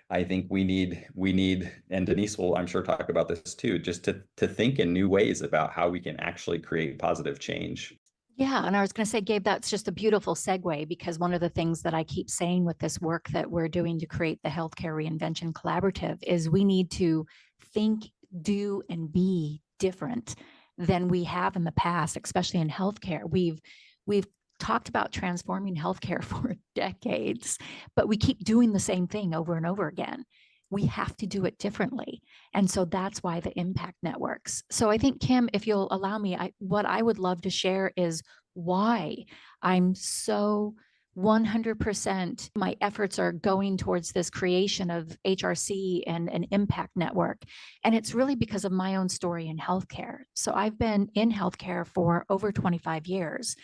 I think we need, and Denise will, I'm sure, talk about this too, just to think in new ways about how we can actually create positive change. Yeah, and I was going to say, Gabe, that's just a beautiful segue because one of the things that I keep saying with this work that we're doing to create the Healthcare Reinvention Collaborative is we need to think, do, and be different than we have in the past, especially in healthcare. We've talked about transforming healthcare for decades, but we keep doing the same thing over and over again. We have to do it differently. And so that's why the impact networks. So I think, Kim, if you'll allow me, what I would love to share is why I'm so 100% my efforts are going towards this creation of HRC and an impact network. And it's really because of my own story in healthcare. So I've been in healthcare for over 25 years.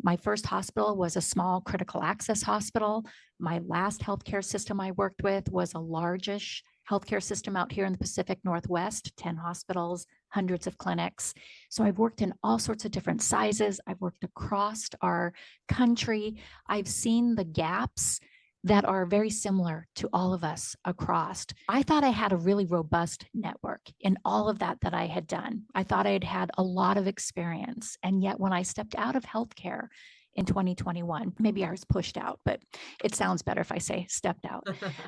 My first hospital was a small critical access hospital. My last healthcare system I worked with was a largish healthcare system out here in the Pacific Northwest, 10 hospitals, hundreds of clinics. So I've worked in all sorts of different sizes. I've worked across our country. I've seen the gaps that are very similar to all of us across. I thought I had a really robust network in all of that I had done. I thought I had had a lot of experience. And yet when I stepped out of healthcare in 2021, maybe I was pushed out, but it sounds better if I say stepped out.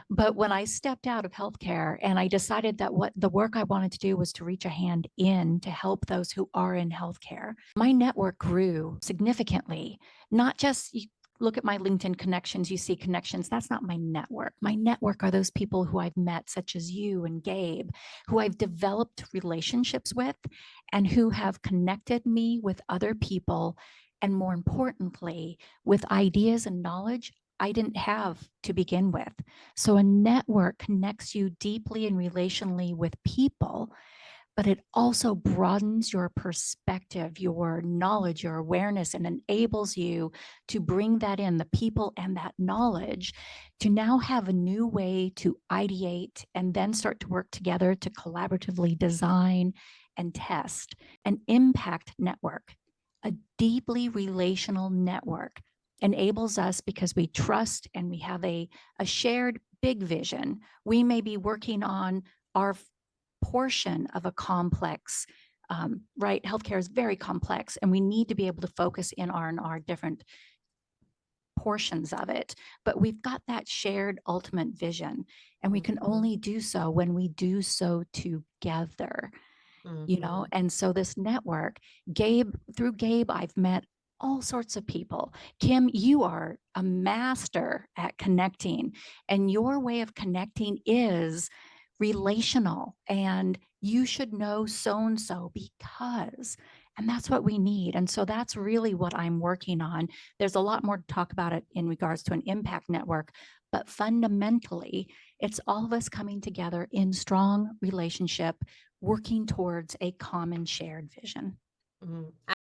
But when I stepped out of healthcare and I decided that what the work I wanted to do was to reach a hand in to help those who are in healthcare, my network grew significantly. Not just look at my LinkedIn connections, you see connections. That's not my network. My network are those people who I've met, such as you and Gabe, who I've developed relationships with and who have connected me with other people. And more importantly, with ideas and knowledge I didn't have to begin with. So a network connects you deeply and relationally with people, but it also broadens your perspective, your knowledge, your awareness, and enables you to bring that in, the people and that knowledge, to now have a new way to ideate and then start to work together to collaboratively design and test an impact network. A deeply relational network enables us because we trust and we have a shared big vision. We may be working on our portion of a complex, right? Healthcare is very complex, and we need to be able to focus in on our different portions of it. But we've got that shared ultimate vision, and we can only do so when we do so together. And so this network, through Gabe, I've met all sorts of people. Kim, you are a master at connecting, and your way of connecting is relational, and you should know so and so because, and that's what we need. And so that's really what I'm working on. There's a lot more to talk about it in regards to an impact network, but fundamentally, it's all of us coming together in strong relationship, working towards a common shared vision.